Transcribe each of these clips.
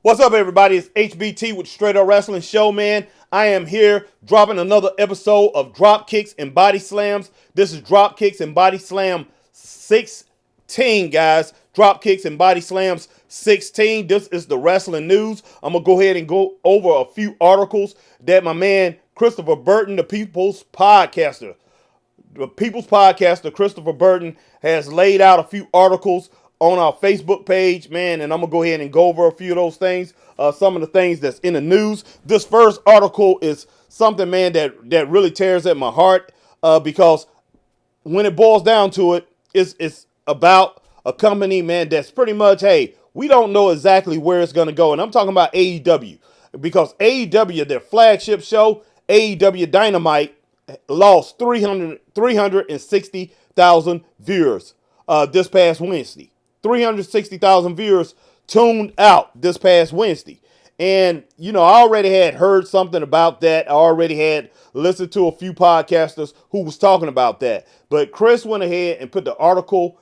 What's up, everybody? It's HBT with Straight Up Wrestling Show, man. I am here dropping another episode of Drop Kicks and Body Slams. This is Drop Kicks and Body Slam 16, guys. Drop Kicks and Body Slams 16. This is the wrestling news. I'm going to go ahead and go over a few articles that my man Christopher Burton, the People's Podcaster, Christopher Burton, has laid out a few articles on our Facebook page, man, and I'm going to go ahead and go over a few of those things, some of the things that's in the news. This first article is something, man, that really tears at my heart because when it boils down to it, it's about a company, man, that's pretty much, hey, we don't know exactly where it's going to go, and I'm talking about AEW because AEW, their flagship show, AEW Dynamite, lost 360,000 viewers this past Wednesday. 360,000 viewers tuned out this past Wednesday. And, you know, I already had heard something about that. I already had listened to a few podcasters who was talking about that. But Chris went ahead and put the article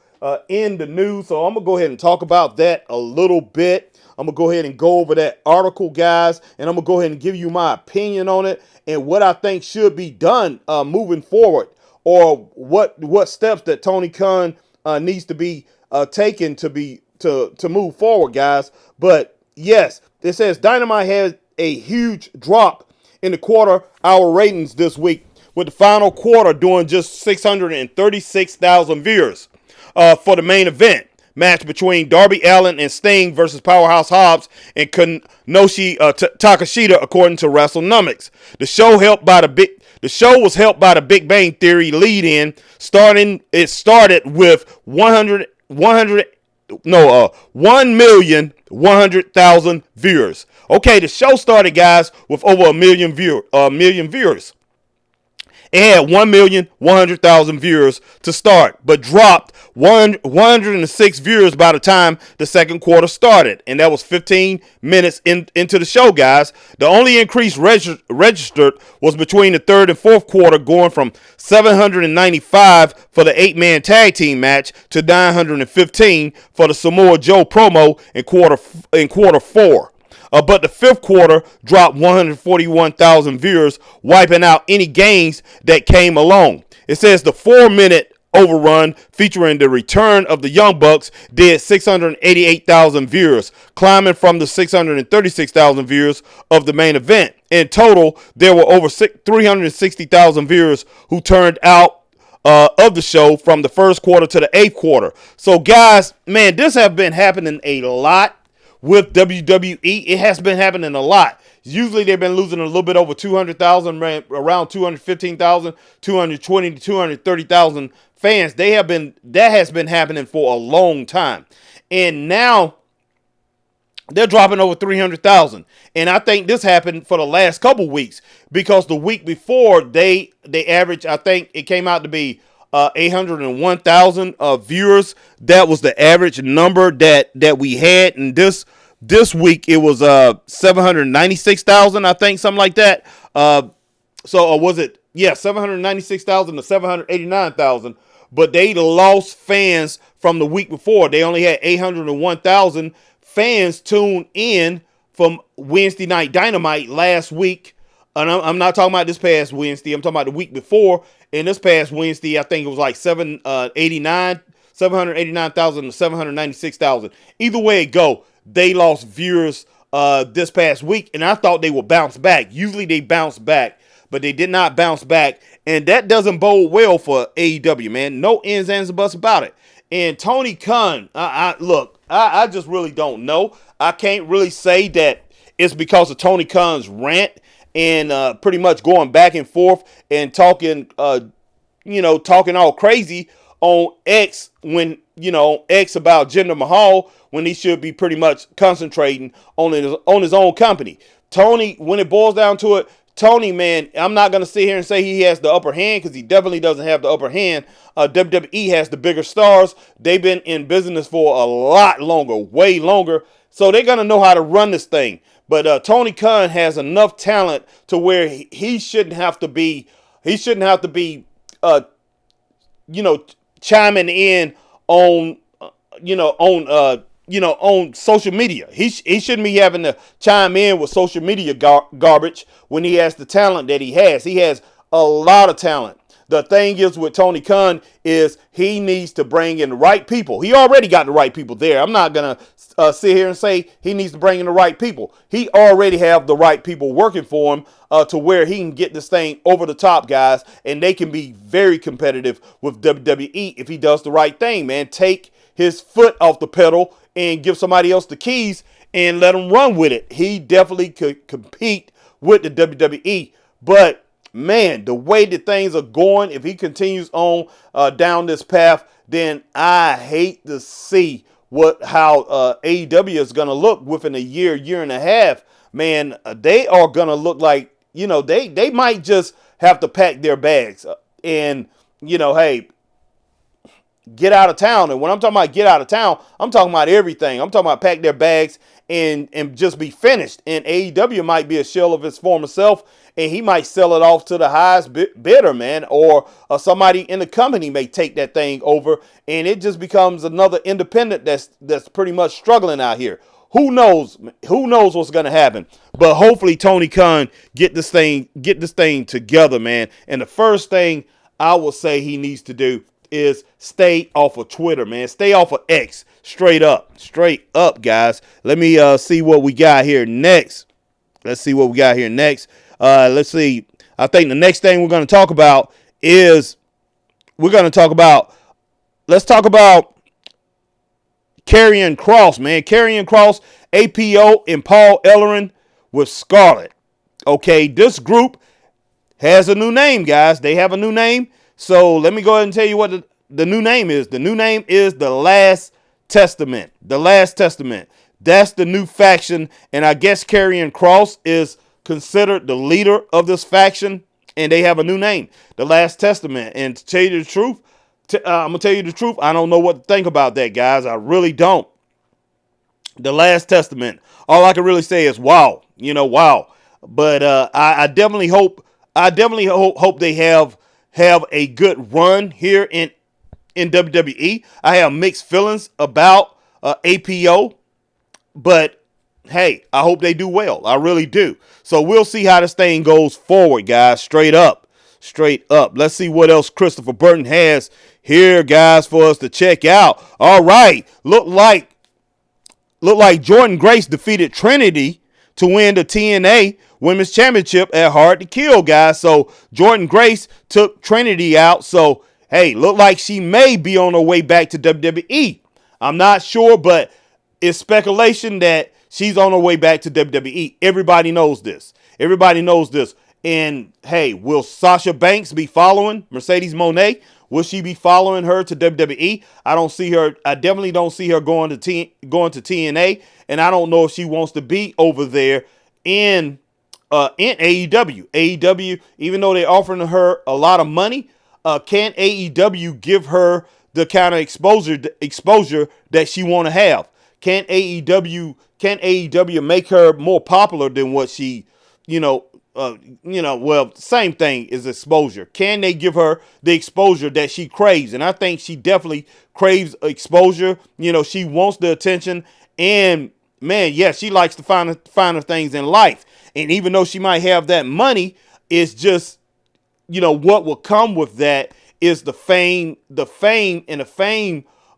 in the news. So I'm going to go ahead and talk about that a little bit. I'm going to go ahead and go over that article, guys. And I'm going to go ahead and give you my opinion on it and what I think should be done moving forward. Or what steps that Tony Khan needs to be taken to move forward, guys. But yes, it says Dynamite has a huge drop in the quarter-hour ratings this week, with the final quarter doing just 636,000 viewers for the main event match between Darby Allin and Sting versus Powerhouse Hobbs and Kanoshi Takeshita, according to WrestleNomics. The show was helped by the Big Bang Theory lead-in. It started with 1,100,000 viewers. Okay, the show started, guys, with over a million viewers. It had 1,100,000 viewers to start, but dropped 106 viewers by the time the second quarter started, and that was 15 minutes into the show, guys. The only increase registered was between the third and fourth quarter, going from 795 for the 8-man tag team match to 915 for the Samoa Joe promo in quarter four. But the fifth quarter dropped 141,000 viewers, wiping out any gains that came along. It says the 4-minute overrun featuring the return of the Young Bucks did 688,000 viewers, climbing from the 636,000 viewers of the main event. In total, there were over 360,000 viewers who turned out of the show from the first quarter to the eighth quarter. So, guys, man, this has been happening a lot with WWE. It has been happening a lot. Usually they've been losing a little bit over 200,000, around 215,000, 220 to 230,000 fans. That has been happening for a long time. And now they're dropping over 300,000. And I think this happened for the last couple weeks because the week before they averaged, I think it came out to be 801,000 viewers. That was the average number that we had. And this week it was 796,000, I think, something like that. Or was it? Yeah, 796,000 to 789,000. But they lost fans from the week before. They only had 801,000 fans tuned in from Wednesday Night Dynamite last week. And I'm not talking about this past Wednesday. I'm talking about the week before. And this past Wednesday, I think it was like 789,000 to 796,000. Either way it go, they lost viewers this past week, and I thought they would bounce back. Usually they bounce back, but they did not bounce back, and that doesn't bode well for AEW, man. No ins, ands, or buts about it. And Tony Khan, I just really don't know. I can't really say that it's because of Tony Khan's rant and pretty much going back and forth and talking all crazy on X when, X about Jinder Mahal when he should be pretty much concentrating on his own company. Tony, when it boils down to it, Tony, man, I'm not going to sit here and say he has the upper hand because he definitely doesn't have the upper hand. WWE has the bigger stars. They've been in business for a lot longer, way longer. So they're going to know how to run this thing. But Tony Khan has enough talent to where he shouldn't have to be chiming in on on social media. He shouldn't be having to chime in with social media garbage when he has the talent that he has. He has a lot of talent. The thing is with Tony Khan is he needs to bring in the right people. He already got the right people there. I'm not going to sit here and say he needs to bring in the right people. He already have the right people working for him to where he can get this thing over the top, guys, and they can be very competitive with WWE if he does the right thing, man. Take his foot off the pedal and give somebody else the keys and let him run with it. He definitely could compete with the WWE, but man, the way that things are going, if he continues on down this path, then I hate to see how AEW is going to look within a year and a half. Man, they are going to look like, they might just have to pack their bags and, hey, get out of town. And when I'm talking about get out of town, I'm talking about everything. I'm talking about pack their bags and just be finished. And AEW might be a shell of his former self, and he might sell it off to the highest bidder, man, or somebody in the company may take that thing over, and it just becomes another independent that's pretty much struggling out here. Who knows? Who knows what's going to happen? But hopefully Tony Khan get this thing together, man. And the first thing I will say he needs to do is stay off of Twitter, man. Stay off of X. Straight up, guys. Let me see what we got here next. Let's see. I think the next thing we're going to talk about is let's talk about Karrion Kross, man. Karrion Kross, APO, and Paul Ellering with Scarlett. Okay, this group has a new name, guys. They have a new name. So let me go ahead and tell you what the new name is. The new name is The Last Testament. The Last Testament. That's the new faction. And I guess Karrion Kross is considered the leader of this faction. And they have a new name. The Last Testament. And to tell you the truth, I'm going to tell you the truth. I don't know what to think about that, guys. I really don't. The Last Testament. All I can really say is wow. Wow. But I definitely hope they have a good run here in WWE. I have mixed feelings about APO, but hey, I hope they do well. I really do. So we'll see how this thing goes forward, guys. Straight up. Let's see what else Christopher Burton has here, guys, for us to check out. All right. Look like Jordynne Grace defeated Trinity to win the TNA Women's Championship at Hard to Kill, guys. So Jordynne Grace took Trinity out. So, hey, look like she may be on her way back to WWE. I'm not sure, but it's speculation that she's on her way back to WWE. Everybody knows this. And, hey, will Sasha Banks be following Mercedes Moné? Will she be following her to WWE? I definitely don't see her going to TNA. And I don't know if she wants to be over there in AEW. AEW, even though they're offering her a lot of money, can AEW give her the kind of exposure that she want to have? Can AEW make her more popular than what she, same thing is exposure. Can they give her the exposure that she craves? And I think she definitely craves exposure. She wants the attention, and man, yes, she likes the finer things in life. And even though she might have that money, it's just, what will come with that is the fame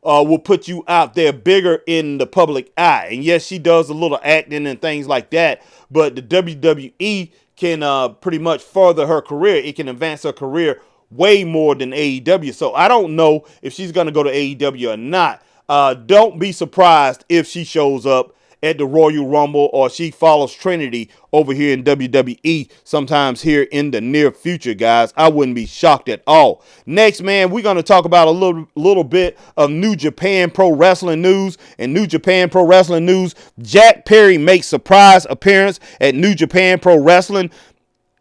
will put you out there bigger in the public eye. And yes, she does a little acting and things like that, but the WWE can pretty much further her career. It can advance her career way more than AEW. So I don't know if she's going to go to AEW or not. Don't be surprised if she shows up at the Royal Rumble or she follows Trinity over here in WWE sometimes here in the near future, guys. I wouldn't be shocked at all. Next, man, we're going to talk about a little bit of New Japan Pro Wrestling news. And New Japan Pro Wrestling news, Jack Perry makes surprise appearance at New Japan Pro Wrestling.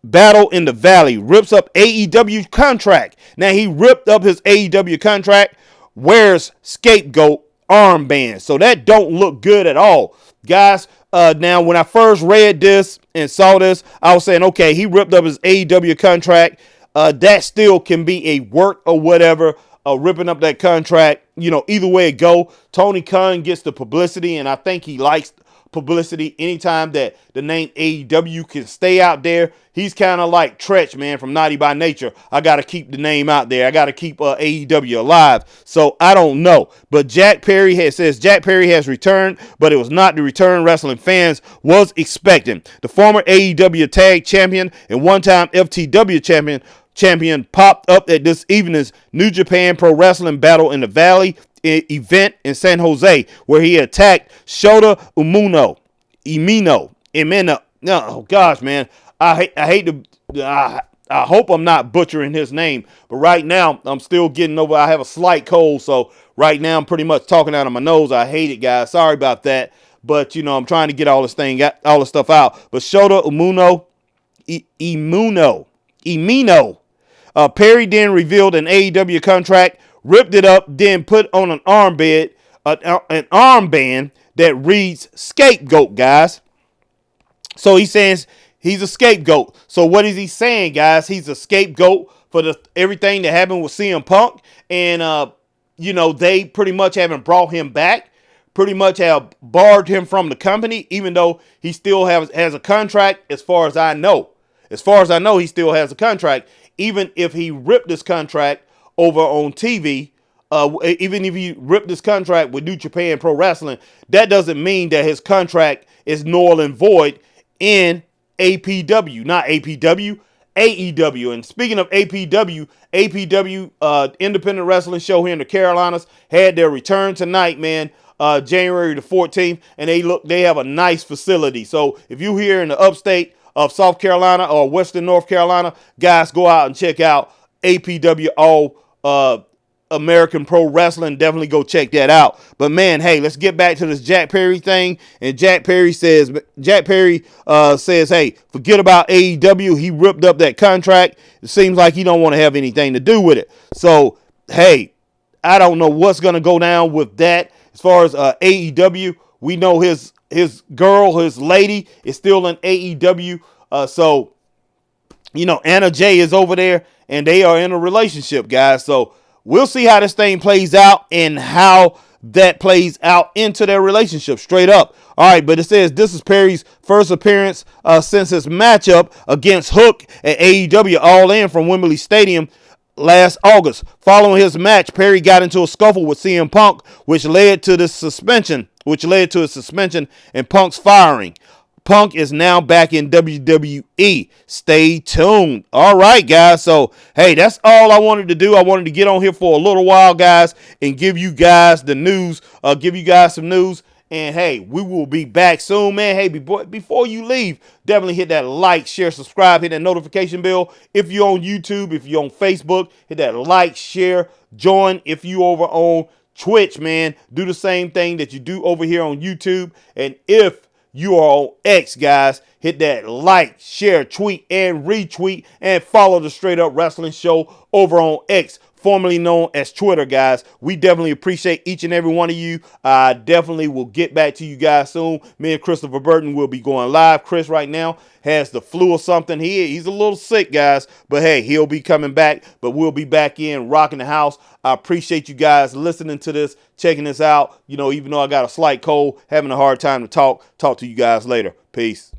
Battle in the Valley rips up AEW contract. Now, he ripped up his AEW contract, wears scapegoat armband. So that don't look good at all. Guys, now when I first read this and saw this, I was saying, okay, he ripped up his AEW contract. That still can be a work or whatever. ripping up that contract. Either way it go, Tony Khan gets the publicity, and I think he likes publicity. Anytime that the name AEW can stay out there, he's kind of like Tretch, man, from Naughty by Nature. I got to keep the name out there. I got to keep AEW alive. So I don't know. But Jack Perry says Jack Perry has returned, but it was not the return wrestling fans was expecting. The former AEW tag champion and one-time FTW champion popped up at this evening's New Japan Pro Wrestling Battle in the Valley event in San Jose, where he attacked Shota Umino. Oh gosh, man, I hate to. I hope I'm not butchering his name, but right now I'm still getting over. I have a slight cold, so right now I'm pretty much talking out of my nose. I hate it, guys. Sorry about that, but I'm trying to get all this stuff out. But Shota Umino. Perry then revealed an AEW contract, ripped it up, then put on an armband that reads scapegoat, guys. So he says he's a scapegoat. So what is he saying, guys? He's a scapegoat for everything that happened with CM Punk. And, they pretty much haven't brought him back, pretty much have barred him from the company, even though he still has a contract as far as I know. As far as I know, he still has a contract. Even if he ripped this contract over on TV, even if he ripped this contract with New Japan Pro Wrestling, that doesn't mean that his contract is null and void in APW. Not APW, AEW. And speaking of APW, independent wrestling show here in the Carolinas, had their return tonight, man. January the 14th, and they have a nice facility. So if you're here in the upstate of South Carolina or Western North Carolina, guys, go out and check out APW, All American Pro Wrestling. Definitely go check that out. But man, hey, let's get back to this Jack Perry thing. And Jack Perry says, hey, forget about AEW. He ripped up that contract. It seems like he don't want to have anything to do with it. So, hey, I don't know what's going to go down with that. As far as AEW, we know his lady is still in AEW. So, Anna Jay is over there, and they are in a relationship, guys. So we'll see how this thing plays out and how that plays out into their relationship straight up. All right, but it says this is Perry's first appearance since his matchup against Hook at AEW All In from Wembley Stadium last August. Following his match, Perry got into a scuffle with CM Punk, which led to his suspension and Punk's firing. Punk is now back in WWE. Stay tuned. All right, guys. So, hey, that's all I wanted to do. I wanted to get on here for a little while, guys, and give you guys the news, give you guys some news. And, hey, we will be back soon, man. Hey, before you leave, definitely hit that like, share, subscribe, hit that notification bell. If you're on YouTube, if you're on Facebook, hit that like, share, join. If you over on Twitch, man, do the same thing that you do over here on YouTube. And if you are on X, guys, hit that like, share, tweet, and retweet, and follow the Straight Up Wrestling Show over on X, formerly known as Twitter, guys. We definitely appreciate each and every one of you. I definitely will get back to you guys soon. Me and Christopher Burton will be going live. Chris right now has the flu or something. He's a little sick, guys, but hey, he'll be coming back, but we'll be back in rocking the house. I appreciate you guys listening to this, checking this out. Even though I got a slight cold, having a hard time to talk to you guys later. Peace.